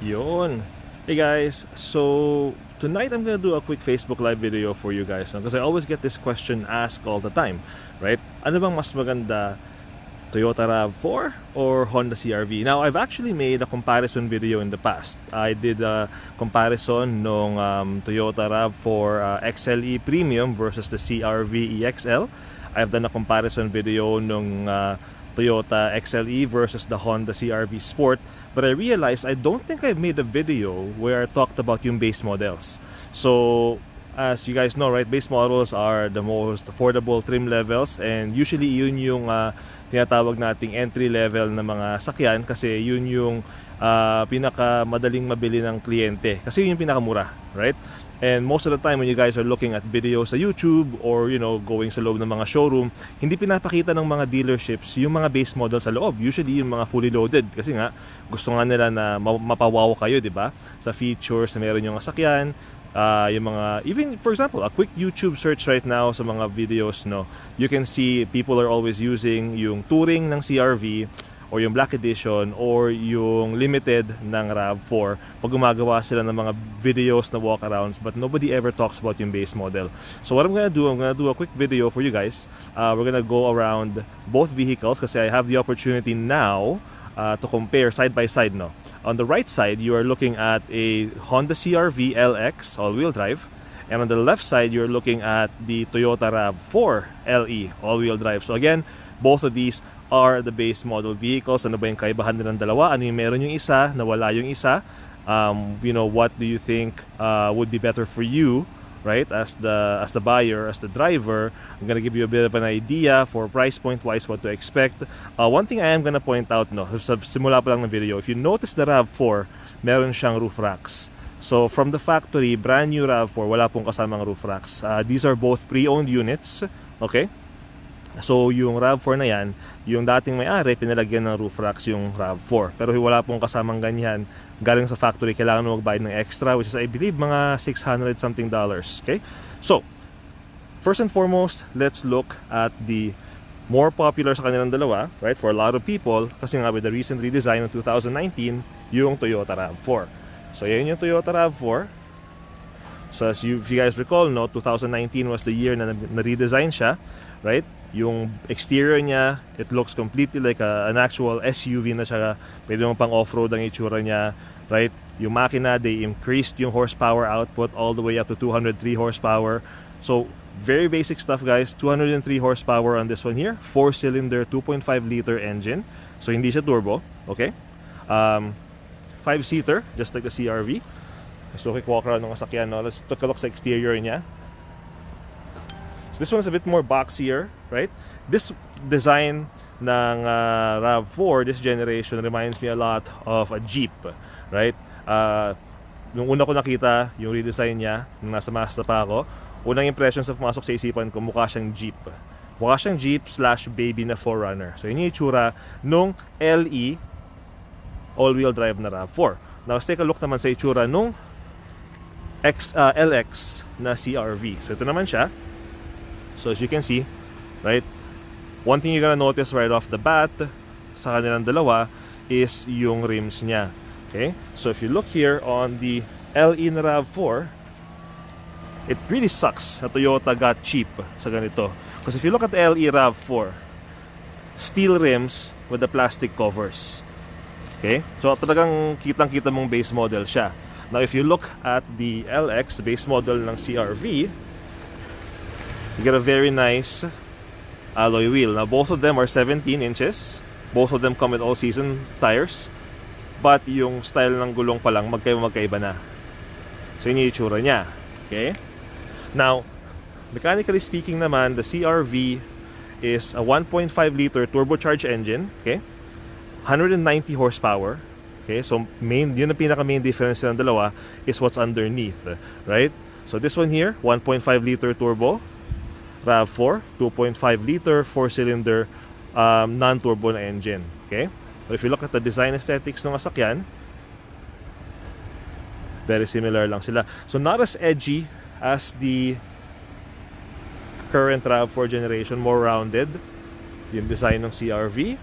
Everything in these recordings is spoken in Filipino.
Yun. Hey guys, so tonight I'm gonna do a quick Facebook Live video for you guys, no? Because I always get this question asked all the time, right? Ano bang mas maganda, Toyota RAV4 or Honda CRV? Now, I've actually made a comparison video in the past. I did a comparison ng Toyota RAV4 XLE Premium versus the CRV EXL. I've done a comparison video ng Toyota XLE versus the Honda CRV Sport. But I realized I don't think I've made a video where I talked about yung base models. So, as you guys know, right, base models are the most affordable trim levels, and usually yun yung tinatawag nating entry level na mga sakyan kasi yun yung pinakamadaling mabili ng kliyente kasi yun yung pinakamura, right? And most of the time when you guys are looking at videos sa YouTube or going sa loob ng mga showroom, hindi pinapakita ng mga dealerships yung mga base model sa loob. Usually yung mga fully loaded kasi nga gusto nga nila na mapawaw kayo, di ba? Sa features na meron yung sasakyan, yung mga, even for example, a quick YouTube search right now sa mga videos, no, you can see people are always using yung touring ng CRV or yung Black Edition or yung limited ng RAV4 pag gumagawa sila ng mga videos na walkarounds, but nobody ever talks about yung base model. So what I'm gonna do a quick video for you guys. We're gonna go around both vehicles kasi I have the opportunity now to compare side by side, no. On the right side, you are looking at a Honda CRV LX all-wheel drive, and on the left side, you're looking at the Toyota RAV4 LE all-wheel drive. So again, both of these are the base model vehicles. Ano ba yung kaibahan nilang dalawa? Ano yung meron yung isa, nawala yung isa? What do you think would be better for you, right? As the buyer, as the driver, I'm gonna give you a bit of an idea for price point wise what to expect. One thing I am gonna point out, no, sa simula pa lang ng video, if you notice the RAV4, meron siyang roof racks. So from the factory, brand new RAV4, wala pong kasamang roof racks. These are both pre-owned units, okay? So yung RAV4 na yan, yung dating may-ari, pinalagyan ng roof racks yung RAV4. Pero wala pong kasamang ganyan. Galing sa factory, kailangan mo magbayad ng extra, which is I believe mga $600 something. Okay? So, first and foremost, let's look at the more popular sa kanilang dalawa, right? For a lot of people, kasi nga with the recent redesign of 2019, yung Toyota RAV4. So, yan yung Toyota RAV4. So, if you guys recall, no, 2019 was the year na na-redesign siya, right? Yung exterior niya, it looks completely like an actual SUV na siya. Pwede mo pang off-road ang itsura niya, right? Yung makina, they increased yung horsepower output all the way up to 203 horsepower. So, very basic stuff, guys. 203 horsepower on this one here. 4-cylinder, 2.5-liter engine. So, hindi siya turbo, okay? 5-seater, just like the CRV. So, quick walk around ng sasakyan, no? Let's take a look sa exterior niya. So this one's a bit more boxier, right? This design ng RAV4, this generation, reminds me a lot of a Jeep, right? Nung una ko nakita yung redesign niya, nung nasa Mazda pa ako, unang impressions na pumasok sa isipan ko, mukha siyang Jeep. Mukha siyang Jeep / baby na 4Runner. So yun yung itsura nung LE all-wheel drive na RAV4. Now let's take a look naman sa itsura nung LX na CRV. So ito naman siya. So as you can see, right, one thing you're gonna notice right off the bat sa kanilang dalawa is yung rims niya. Okay? So if you look here on the LE na RAV4, it really sucks na Toyota got cheap sa ganito. Because if you look at the LE RAV4, steel rims with the plastic covers. Okay? So talagang kitang-kita mong base model siya. Now if you look at the LX, base model ng CRV, you get a very nice alloy wheel. Now both of them are 17 inches. Both of them come with all-season tires. But yung style ng gulong pa lang, magkaiba na. So yun yung itsura niya. Okay? Now, mechanically speaking naman, the CRV is a 1.5-liter turbocharged engine. Okay? 190 horsepower. Okay? So yun ang pinaka-main difference ng dalawa is what's underneath. Right? So this one here, 1.5-liter turbo. RAV4, 2.5-liter, 4-cylinder, non-turbo na engine. Okay? So if you look at the design aesthetics ng sasakyan, very similar lang sila. So not as edgy as the current RAV4 generation, more rounded. Yung design ng CRV.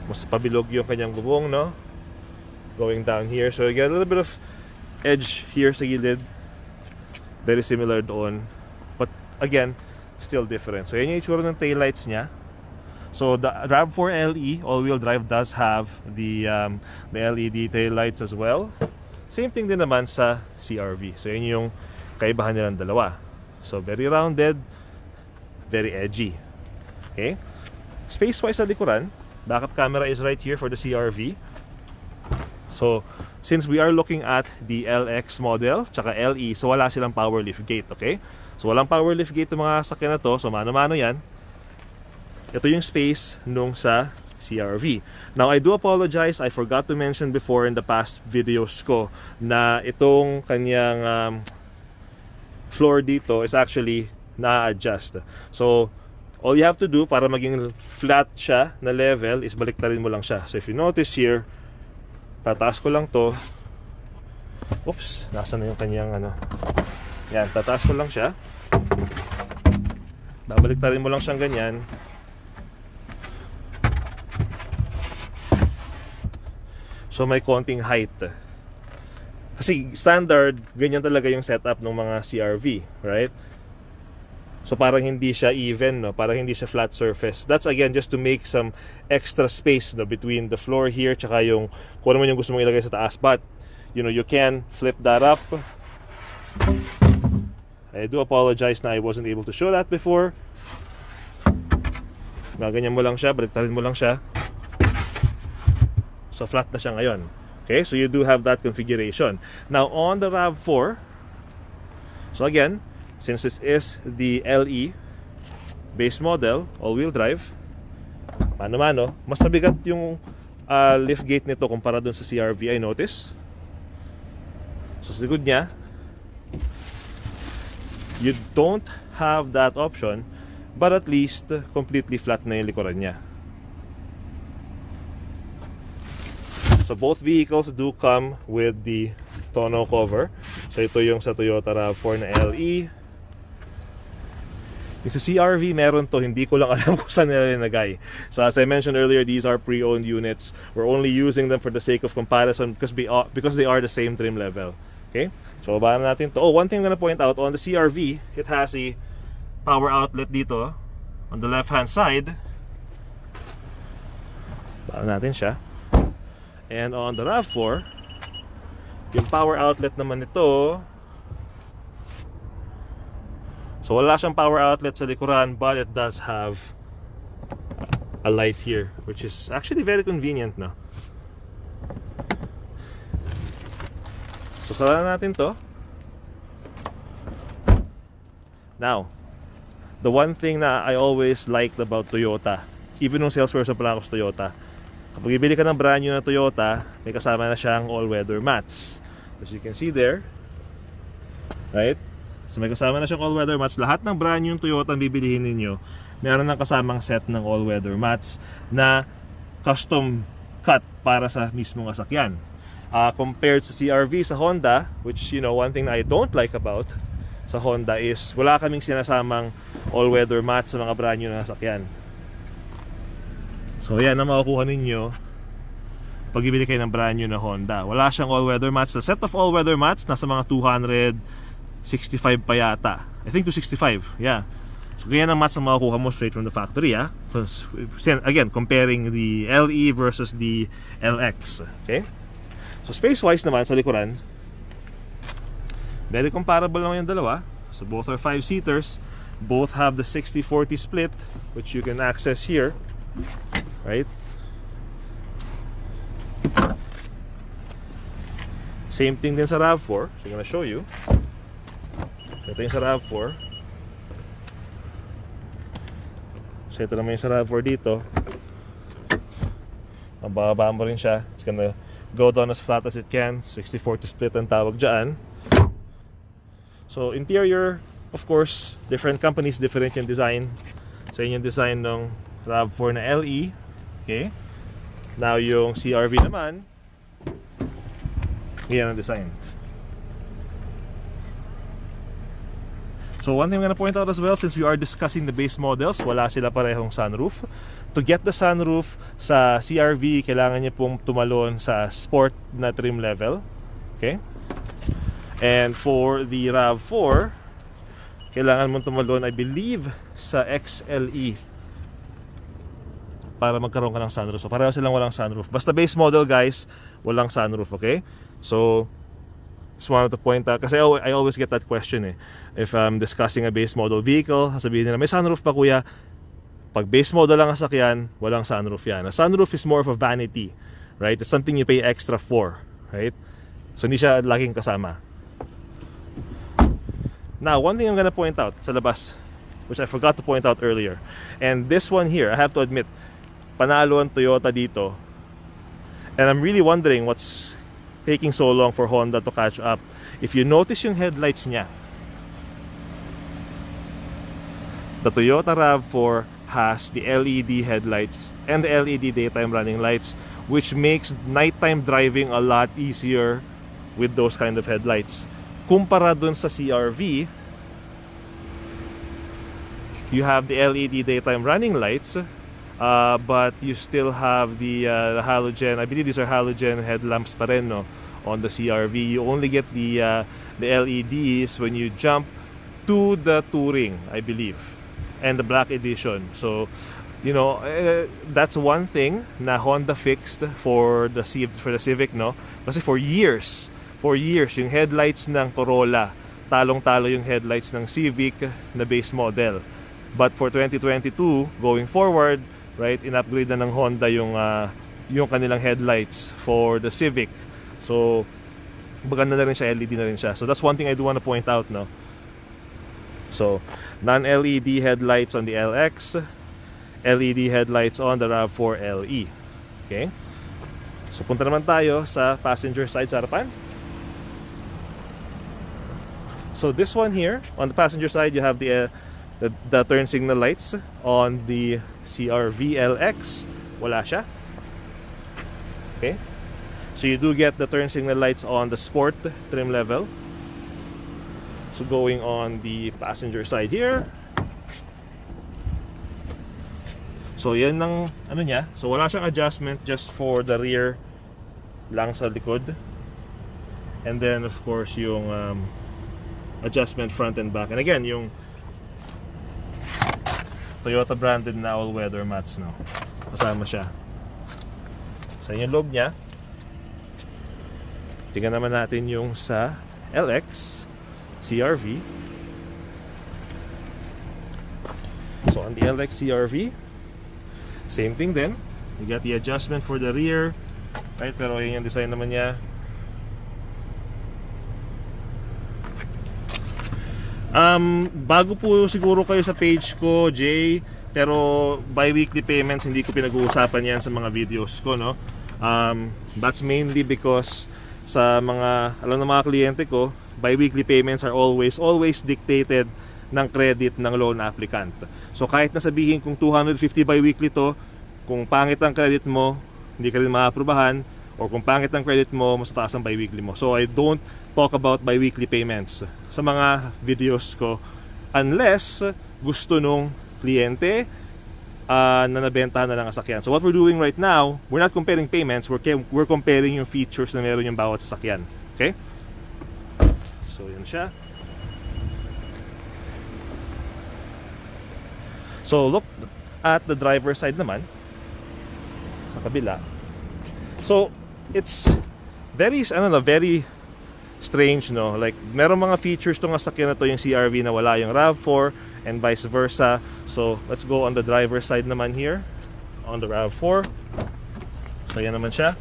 Mas pabilog yung kanyang bubong, no? going down here. So you get a little bit of edge here sa gilid. Very similar doon. But again, still different. So yan yung itsura ng taillights niya. So the Rav4 LE all-wheel drive does have the LED taillights as well. Same thing din naman sa CRV. So yun yung kaibahan nilang dalawa. So very rounded, very edgy. Okay? Space-wise sa likuran, backup camera is right here for the CRV. So since we are looking at the LX model tsaka LE, so wala silang power lift gate, okay? So walang power lift gate ng mga sakyan na to, so mano-mano yan. Ito yung space nung sa CRV. Now I do apologize, I forgot to mention before in the past videos ko na itong kanyang floor dito is actually na-adjust. So all you have to do para maging flat siya na level is baliktarin mo lang siya. So if you notice here, tataas ko lang to. Oops, nasa na yung kanyang ano. Yan, tataas ko lang siya. Babaliktarin mo lang siyang ganyan. So may konting height. Kasi standard, ganyan talaga yung setup ng mga CRV, right? So parang hindi siya even, no? Parang hindi siya flat surface. That's again just to make some extra space, no, between the floor here tsaka yung kung ano man yung gusto mong ilagay sa taas. But you know, you can flip that up. I do apologize na I wasn't able to show that before. Gaganyan mo lang siya, baliktarin mo lang siya. So flat na siya ngayon. Okay, so you do have that configuration. Now on the Rav4, so again, since this is the LE base model, all-wheel drive, mano-mano, mas mabigat yung lift gate nito kumpara dun sa CRV, I notice. So sa likod niya, you don't have that option, but at least completely flat na yung likuran niya. So both vehicles do come with the tonneau cover. So ito yung sa Toyota Rav4 na LE. Yung sa CRV meron to, hindi ko lang alam kung saan nila linagay. So as I mentioned earlier, these are pre-owned units. We're only using them for the sake of comparison because they are the same trim level. Okay? So baba natin to. Oh, one thing I'm gonna point out, on the CRV, it has a power outlet dito on the left hand side. Baba natin siya. And on the Rav4, yung power outlet naman ito, so wala siyang power outlet sa likuran, but it does have a light here, which is actually very convenient, no? So sara natin to. Now, the one thing na I always liked about Toyota, even nung salesperson pala ako sa Toyota, kapag ibili ka ng brand new na Toyota, may kasama na siyang all-weather mats. As you can see there, right? So may kasama na siyang all-weather mats. Lahat ng brand new Toyota ang bibilihin ninyo, meron ng kasamang set ng all-weather mats na custom cut para sa mismong sasakyan. Compared sa CRV, sa Honda, which, you know, one thing na I don't like about sa Honda is wala kaming sinasamang all-weather mats sa mga brand new na sasakyan. So yan ang makukuha ninyo pag ibili kayo ng brand new na Honda. Wala siyang all-weather mats. The set of all-weather mats nasa mga 265 pa yata. I think 265, yeah. So kaya ang mats ang makukuha mo straight from the factory, ah. Again, comparing the LE versus the LX. Okay? So space-wise naman sa likuran, very comparable naman yung dalawa. So both are 5-seaters. Both have the 60-40 split, which you can access here. Right? Same thing din sa Rav4. So I'm gonna show you. Ito yung sa Rav4. So ito naman yung sa Rav4 dito. Ang bababa mo rin siya. It's gonna go down as flat as it can. 60-40 split ang tawag dyan. So interior, of course, different companies, different yung design. So yun yung design ng Rav4 na LE. Okay. Now yung CRV naman, yan ang design. So one thing I'm gonna point out as well, since we are discussing the base models, wala sila parehong sunroof. To get the sunroof sa CRV, kailangan niya pong tumalon sa sport na trim level. Okay? And for the RAV4, kailangan mong tumalon, I believe, sa XLE para magkaroon ka ng sunroof. So pareho silang walang sunroof. Basta base model, guys, walang sunroof, okay? So just wanted to point out, kasi I always get that question if I'm discussing a base model vehicle, sasabihin nila, may sunroof pa kuya? Pag base model lang ang sasakyan, walang sunroof yan. A sunroof is more of a vanity, right? It's something you pay extra for, right? So hindi siya laging kasama. Now, one thing I'm gonna point out sa labas, which I forgot to point out earlier, and this one here, I have to admit, panalo ang Toyota dito. And I'm really wondering what's taking so long for Honda to catch up. If you notice yung headlights niya, the Toyota RAV4 has the LED headlights and the LED daytime running lights, which makes nighttime driving a lot easier with those kind of headlights. Kumpara dun sa CRV, you have the LED daytime running lights, but you still have the halogen. I believe these are halogen headlamps pa rin, no, on the CRV. You only get the LEDs when you jump to the Touring, I believe, and the black edition. So, you know, that's one thing na Honda fixed for the Civic, no? Kasi for years, yung headlights ng Corolla, talong-talo yung headlights ng Civic na base model. But for 2022, going forward, right, in-upgrade na ng Honda yung kanilang headlights for the Civic. So, maganda na rin siya, LED na rin siya. So, that's one thing I do want to point out, no? So, non-LED headlights on the LX, LED headlights on the RAV4 LE. Okay? So, punta naman tayo sa passenger side sa harapan. So, this one here, on the passenger side, you have the turn signal lights. On the CRV LX, wala siya. Okay? So, you do get the turn signal lights on the sport trim level. So going on the passenger side here, so yan ng ano niya. So wala siyang adjustment, just for the rear lang sa likod. And then of course yung adjustment front and back. And again, yung Toyota branded na all-weather mats, no, kasama siya. So yung loob niya. Tingnan naman natin yung sa LX CRV. So on the LX CRV, same thing then. You got the adjustment for the rear, right? Pero yun yung design naman niya. Bago po siguro kayo sa page ko, Jay, pero bi-weekly payments hindi ko pinag-uusapan yan sa mga videos ko, no? That's mainly because sa mga, alam ng mga kliyente ko, bi-weekly payments are always dictated ng credit ng loan applicant. So kahit nasabihin kung 250 bi-weekly to, kung pangit ang credit mo, hindi ka rin maaprubahan, or kung pangit ang credit mo, mas taas ang bi-weekly mo. So I don't talk about bi-weekly payments sa mga videos ko unless gusto nung kliyente na nabentahan na lang ang sasakyan. So what we're doing right now, we're not comparing payments, we're comparing yung features na meron yung bawat sasakyan. Okay? So yan siya. So look at the driver's side naman sa kabila. So it's very, very strange, no? Like meron mga features tong sasakyan na to, yung CRV, na wala yung RAV4 and vice versa. So let's go on the driver's side naman here on the RAV4. So yan naman siya.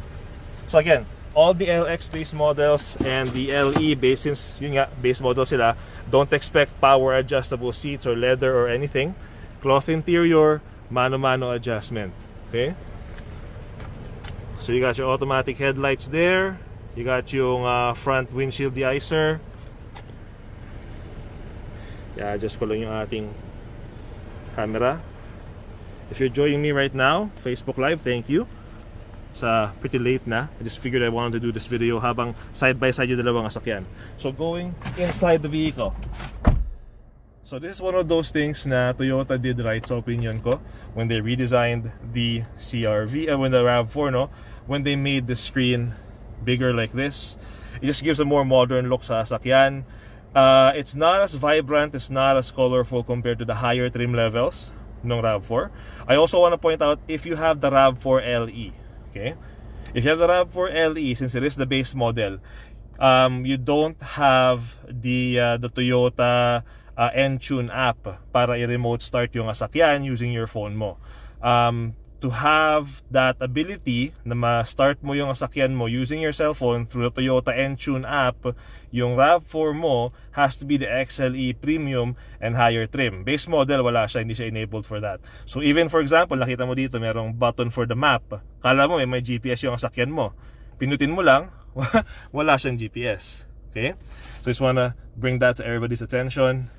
So again, all the LX base models and the LE base, since yun nga, base model sila, don't expect power adjustable seats or leather or anything. Cloth interior, mano-mano adjustment. Okay? So you got your automatic headlights there. You got yung front windshield deicer. Yeah, adjust ko lang yung ating camera. If you're joining me right now, Facebook Live, thank you. It's pretty late na. I just figured I wanted to do this video habang side by side yung dalawang sasakyan. So going inside the vehicle. So this is one of those things na Toyota did right sa opinion ko when they redesigned the CRV, when the RAV4, no? When they made the screen bigger like this. It just gives a more modern look sa sasakyan. It's not as vibrant, it's not as colorful compared to the higher trim levels ng RAV4. I also want to point out, if you have the RAV4 LE, okay? If you have the RAV4 LE, since it is the base model, you don't have the Toyota N-Tune app para i-remote start yung sasakyan using your phone mo. To have that ability na ma-start mo yung sasakyan mo using your cell phone through the Toyota N-Tune app, yung RAV4 mo has to be the XLE Premium and higher trim. Base model, wala siya, hindi siya enabled for that. So even for example, nakita mo dito merong button for the map. Kala mo may GPS yung sasakyan mo. Pinutin mo lang, wala siyang GPS. Okay? So I just wanna bring that to everybody's attention.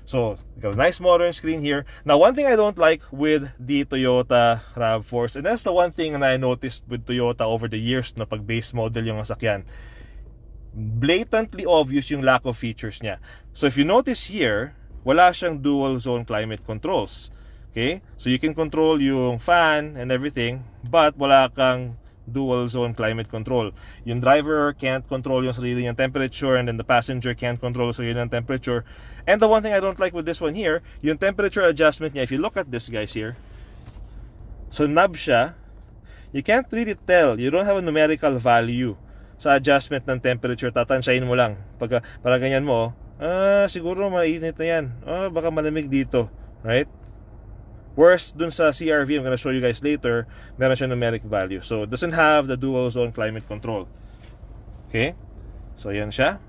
So, you got a nice modern screen here. Now, one thing I don't like with the Toyota RAV4s, and that's the one thing that I noticed with Toyota over the years na pag base model yung sasakyan, blatantly obvious yung lack of features niya. So, if you notice here, wala siyang dual zone climate controls. Okay? So, you can control yung fan and everything, but wala kang dual zone climate control. Yung driver can't control yung sarili niyang temperature, and then the passenger can't control yung sarili niyang temperature. And the one thing I don't like with this one here, yung temperature adjustment niya, if you look at this guys here, so knob siya, you can't really tell, you don't have a numerical value sa adjustment ng temperature. Tatansyahin mo lang pag parang ganyan mo, siguro mainit na yan, baka malamig dito, right? Whereas dun sa CRV, I'm gonna show you guys later, meron siya numeric value. So it doesn't have the dual zone climate control. Okay? So yan siya.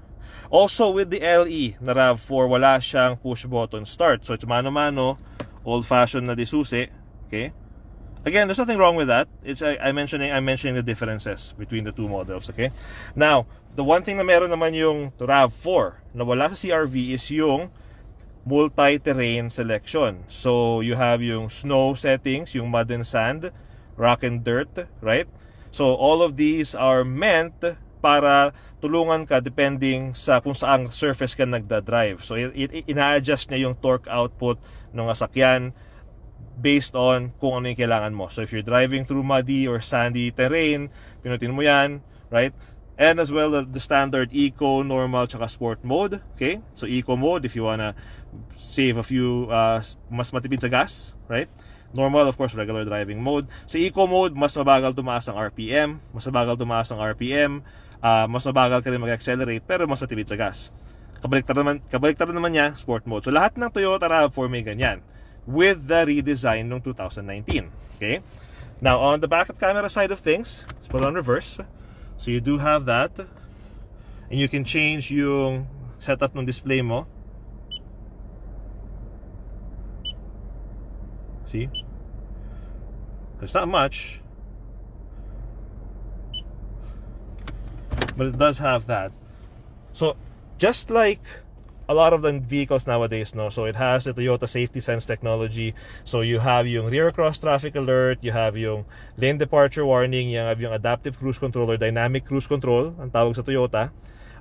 Also with the LE na RAV4, wala siyang push button start. So it's mano-mano, old-fashioned na disusi. Okay? Again, there's nothing wrong with that. It's I'm mentioning the differences between the two models. Okay? Now, the one thing na meron naman yung RAV4 na wala sa CRV is yung multi-terrain selection. So you have yung snow settings, yung mud and sand, rock and dirt, right? So all of these are meant para tulungan ka depending sa kung saang surface ka nagda-drive. So ina-adjust niya yung torque output ng sasakyan based on kung ano yung kailangan mo. So if you're driving through muddy or sandy terrain, pinutin mo yan, right? And as well the standard eco, normal, tsaka sport mode. Okay? So eco mode if you wanna save a few, mas matipid sa gas, right? Normal, of course, regular driving mode. Sa eco mode, mas mabagal tumaas ang RPM, mas mabagal ka rin mag-accelerate, pero mas matipid sa gas. Kabaliktad naman niya, sport mode. So lahat ng Toyota RAV4 may ganyan with the redesign ng 2019. Okay? Now, on the backup camera side of things, let's put on reverse. So you do have that, and you can change yung setup ng display mo. See? There's not much, but it does have that. So just like a lot of the vehicles nowadays, no, so it has the Toyota Safety Sense technology. So you have yung rear cross traffic alert, you have yung lane departure warning, you have yung adaptive cruise control or dynamic cruise control ang tawag sa Toyota.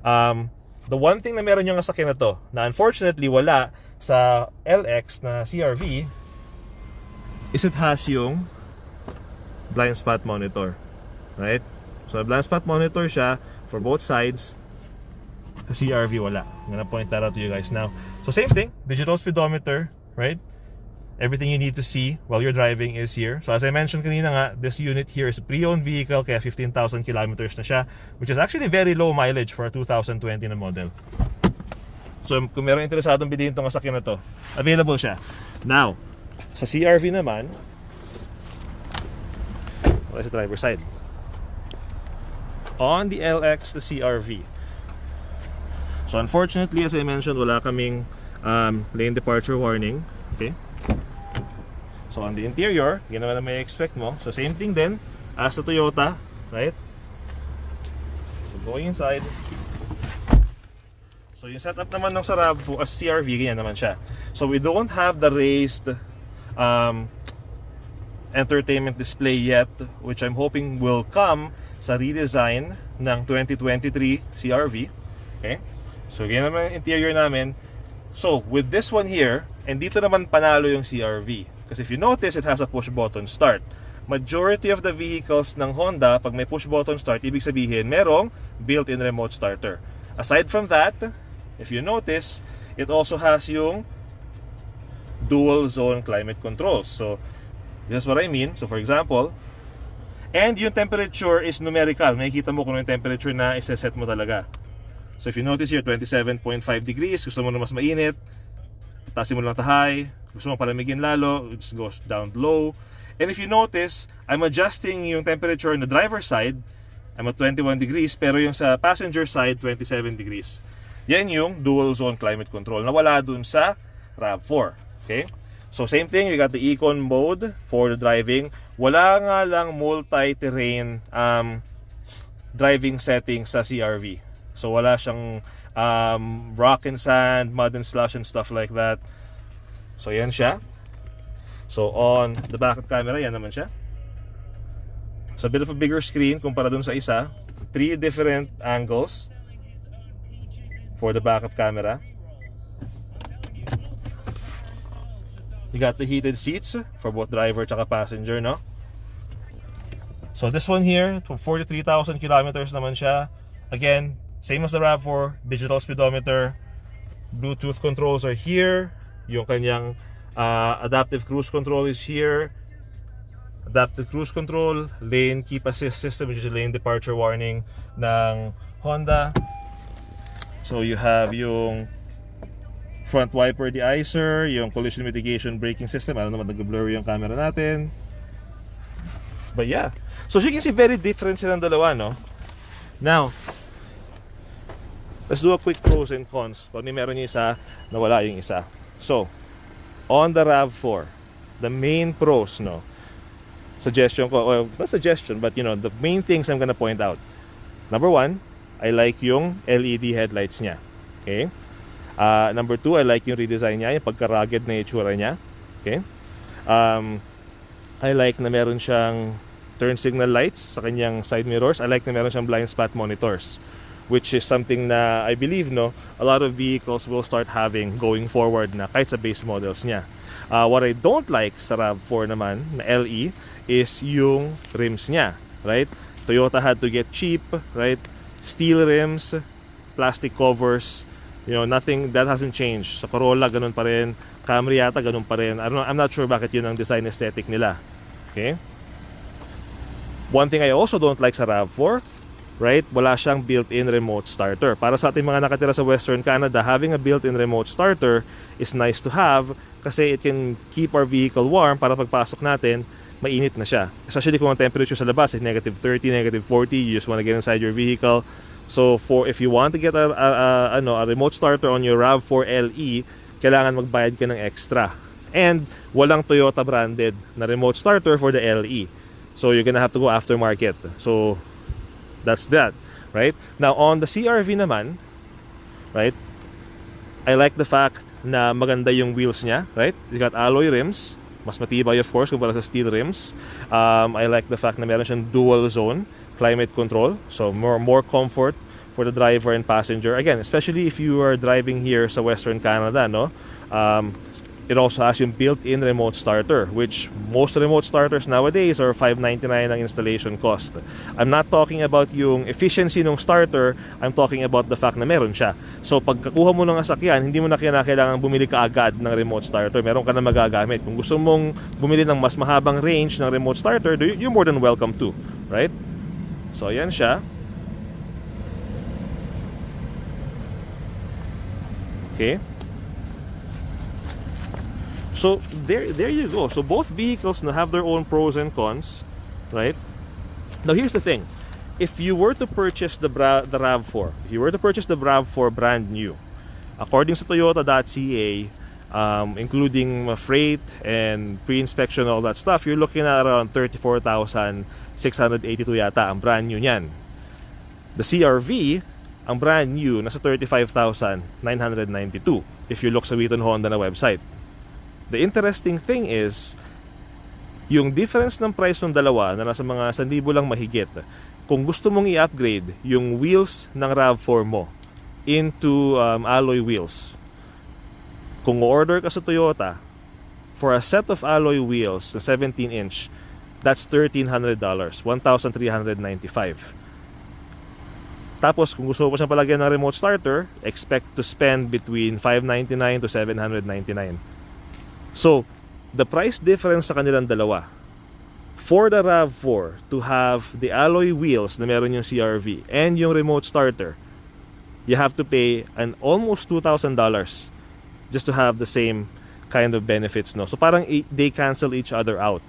The one thing na meron yung sasakyan na to na unfortunately wala sa LX na CRV is it has yung blind spot monitor, right? So blind spot monitor siya for both sides. Sa CRV wala. I'm gonna point that out to you guys now. So same thing, digital speedometer, right? Everything you need to see while you're driving is here. So as I mentioned kanina nga, this unit here is a pre-owned vehicle, kaya 15,000 kilometers na siya, which is actually very low mileage for a 2020 na model. So kung meron interesadong bilhin itong sasakyan na to, available siya. Now, sa CRV naman, wala sa driver side. On the LX, the CRV. So unfortunately, as I mentioned, wala kaming lane departure warning. Okay. So on the interior, yun naman na may expect mo. So same thing din as the Toyota, right? So going inside. So yung setup naman ng sa RAV4, CRV, ganyan naman siya. So we don't have the raised entertainment display yet, which I'm hoping will come sa redesign ng 2023 CRV. Okay? So ganyan naman yung interior namin. So, with this one here, and dito naman panalo yung CRV. Because if you notice, it has a push button start. Majority of the vehicles ng Honda, pag may push button start, ibig sabihin merong built-in remote starter. Aside from that, if you notice, it also has yung dual zone climate controls. So, this is what I mean. So, for example, and yung temperature is numerical. Makikita mo kung yung temperature na isa-set mo talaga. So if you notice here, 27.5 degrees, gusto mo na mas mainit, tasin mo lang to high. Gusto mo palamigin lalo, it just goes down low. And if you notice, I'm adjusting yung temperature on the driver's side. I'm at 21 degrees, pero yung sa passenger side, 27 degrees. Yan yung dual zone climate control na wala dun sa RAV4. Okay? So same thing, you got the Econ mode for the driving. Wala nga lang multi-terrain driving settings sa CRV. So wala siyang rock and sand, mud and slush and stuff like that. So yan siya. So on the backup camera, yan naman siya. So a bit of a bigger screen kumpara dun sa isa. 3 different angles for the backup camera. You got the heated seats for both driver and passenger, no? So this one here, 43,000 kilometers naman siya. Again, same as the RAV4, digital speedometer. Bluetooth controls are here. Yung kanyang adaptive cruise control is here. Adaptive cruise control, lane keep assist system, which is lane departure warning ng Honda. So you have yung front wiper de-icer, yung collision mitigation braking system. I don't know, nag-blur yung camera natin. But yeah, so as you can see, very different silang dalawa, no? Now, let's do a quick pros and cons. Kung meron yung isa, nawala yung isa. So, on the RAV4, the main pros, no? Suggestion ko, well, not suggestion, but you know, the main things I'm gonna point out. Number 1, I like yung LED headlights niya. Okay? Number 2, I like yung redesign niya, yung pagka-rugged na itsura niya. Okay? I like na meron siyang turn signal lights sa kanyang side mirrors. I like na meron siyang blind spot monitors, which is something na I believe, no, a lot of vehicles will start having going forward na kahit sa base models niya. What I don't like sa RAV4 naman na LE is yung rims niya, right? Toyota had to get cheap, right? Steel rims, plastic covers, you know, nothing that hasn't changed. Sa Corolla ganun pa rin, Camry yata ganun pa rin. I don't know, I'm not sure bakit yun ang design aesthetic nila. Okay? One thing I also don't like sa RAV4, right? Wala siyang built-in remote starter. Para sa ating mga nakatira sa Western Canada, having a built-in remote starter is nice to have kasi it can keep our vehicle warm para pagpasok natin, mainit na siya. Especially kung ang temperature sa labas is -30, -40, you just want to get inside your vehicle. So if you want to get a remote starter on your Rav4 LE, kailangan magbayad ka ng extra. And walang Toyota branded na remote starter for the LE. So you're gonna have to go aftermarket. So that's that, right? Now on the CRV naman, right? I like the fact na maganda yung wheels niya, right? You got alloy rims, mas matibay of course kumpara sa steel rims. I like the fact na meron siyang dual zone climate control, so more comfort for the driver and passenger. Again, especially if you are driving here sa Western Canada, no? It also has yung built-in remote starter, which most remote starters nowadays are $599 ang installation cost. I'm not talking about yung efficiency ng starter, I'm talking about the fact na meron siya. So pagkakuha mo ng sasakyan, hindi mo na kailangan bumili ka agad ng remote starter, meron ka na magagamit. Kung gusto mong bumili ng mas mahabang range ng remote starter, you're more than welcome to, right? So ayan siya. Okay. So there you go. So both vehicles now have their own pros and cons, right? Now here's the thing. If you were to purchase the RAV4, if you were to purchase the RAV4 brand new, according to Toyota.ca, including freight and pre-inspection, all that stuff, you're looking at around 34,682 yata ang brand new niyan. The CRV, ang brand new, nasa 35,992 if you look sa Wheaton Honda na website. The interesting thing is, yung difference ng price ng dalawa na nasa mga 1,000 lang mahigit, kung gusto mong i-upgrade yung wheels ng RAV4 mo into alloy wheels, Kung order ka sa Toyota for a set of alloy wheels na 17-inch, that's $1,300, $1,395. Tapos kung gusto mo pa siyang palagyan ng remote starter, expect to spend between $599 to $799. So, the price difference sa kanilang dalawa, for the RAV4 to have the alloy wheels na meron yung CRV and yung remote starter, you have to pay an almost $2,000 just to have the same kind of benefits, no? So parang they cancel each other out,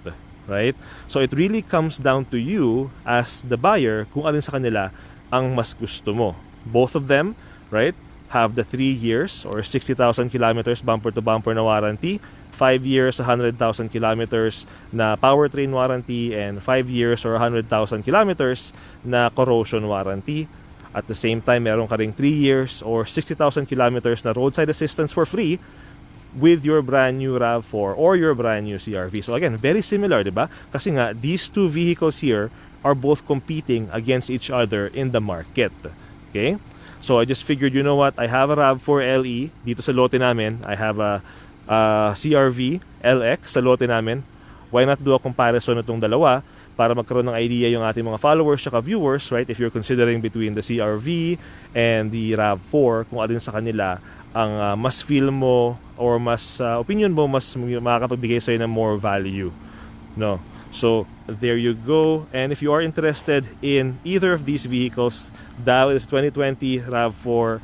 right? So it really comes down to you as the buyer kung alin sa kanila ang mas gusto mo. Both of them, right, have the 3 years or 60,000 kilometers bumper to bumper na warranty, 5 years, 100,000 kilometers na powertrain warranty, and 5 years or 100,000 kilometers na corrosion warranty. At the same time, meron ka ring 3 years or 60,000 kilometers na roadside assistance for free with your brand new RAV4 or your brand new CRV. So again, very similar, di ba? Kasi nga, these two vehicles here are both competing against each other in the market. Okay? So I just figured, you know what? I have a Rav4 LE dito sa lote namin. I have a CRV LX sa lote namin. Why not do a comparison itong dalawa para magkaroon ng idea yung ating mga followers at viewers, right? If you're considering between the CRV and the RAV4, kung alin sa kanila ang mas feel mo or mas opinion mo, mas makakapagbigay sa'yo ng more value. No? So, there you go. And if you are interested in either of these vehicles, that is 2020 RAV4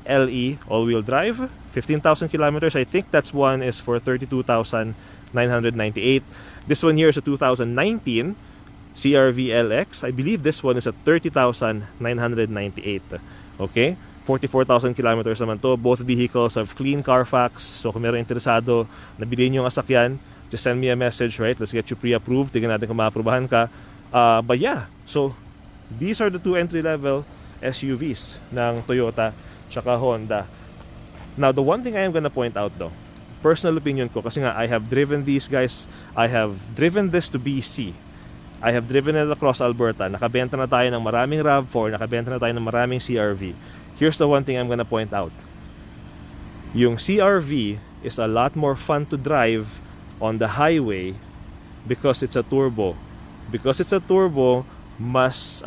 LE all-wheel drive, 15,000 kilometers. I think that's one is for 32,998. This one here is a 2019 CRV LX. I believe this one is at 30,998. Okay? 44,000 kilometers naman to. Both vehicles have clean Carfax. So kung meron interesado na bilhin yung asakyan, just send me a message, right? Let's get you pre-approved. Tingnan natin kung maaprubahan ka. But yeah, so these are the two entry-level SUVs ng Toyota tsaka Honda. Now, the one thing I am gonna point out though, personal opinion ko, kasi nga I have driven these guys. I have driven this to BC. I have driven it across Alberta. Nakabenta na tayo ng maraming RAV4, nakabenta na tayo ng maraming CRV. Here's the one thing I'm gonna point out. Yung CRV is a lot more fun to drive on the highway because it's a turbo. Because it's a turbo, mas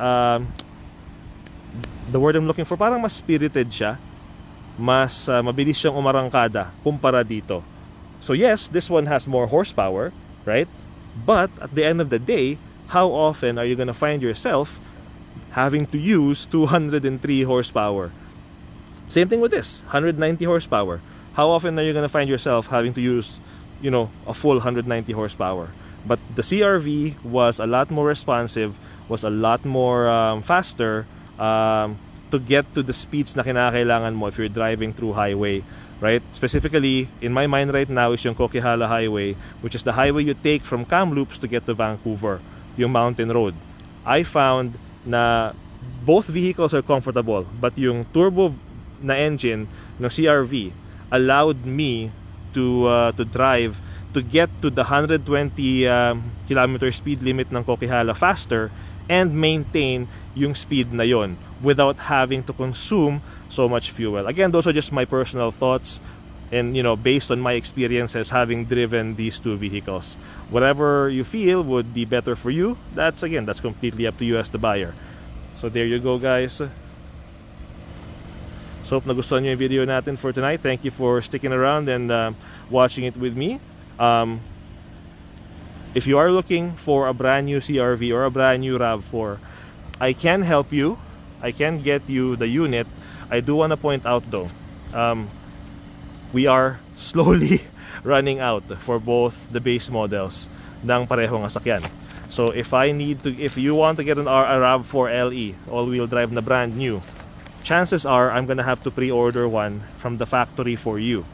the word I'm looking for, parang mas spirited siya. Mas mabilis siyang umarangkada kumpara dito. So yes, this one has more horsepower, right? But at the end of the day, how often are you gonna find yourself having to use 203 horsepower? Same thing with this, 190 horsepower. How often are you gonna find yourself having to use, you know, a full 190 horsepower? But the CRV was a lot more responsive, was a lot more faster to get to the speeds na kinakailangan mo if you're driving through highway, right? Specifically, in my mind right now is yung Coquihalla Highway, which is the highway you take from Kamloops to get to Vancouver, yung mountain road. I found na both vehicles are comfortable, but yung turbo na engine ng CRV allowed me to drive, to get to the 120 kilometer speed limit ng Coquihalla faster and maintain yung speed na yon without having to consume so much fuel. Again, those are just my personal thoughts and, you know, based on my experiences having driven these two vehicles. Whatever you feel would be better for you, that's completely up to you as the buyer. So there you go, guys. So hope nagustuhan nyo yung video natin for tonight. Thank you for sticking around and watching it with me. If you are looking for a brand new CRV or a brand new RAV4, I can help you. I can get you the unit. I do want to point out though, we are slowly running out for both the base models ng parehong sasakyan. So if you want to get a RAV4 LE all-wheel drive na brand new, chances are I'm gonna have to pre-order one from the factory for you.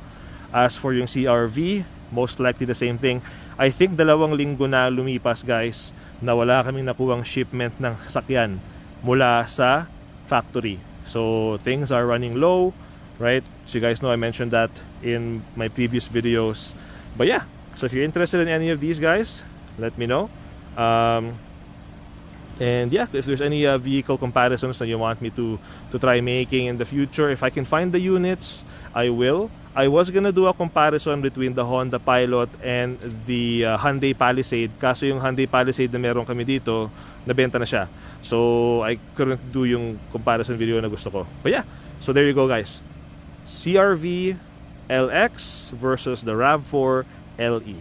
As for yung CRV, most likely the same thing. I think 2 linggo na lumipas, guys, na wala kaming nakuwang shipment ng sasakyan mula sa factory. So things are running low, right? So you guys know I mentioned that in my previous videos. But yeah, so if you're interested in any of these guys, let me know. And yeah, if there's any vehicle comparisons that you want me to try making in the future, if I can find the units, I will. I was gonna do a comparison between the Honda Pilot and the Hyundai Palisade. Kaso yung Hyundai Palisade na meron kami dito, nabenta na siya. So I couldn't do yung comparison video na gusto ko. But yeah, so there you go guys. CRV LX versus the RAV4 LE.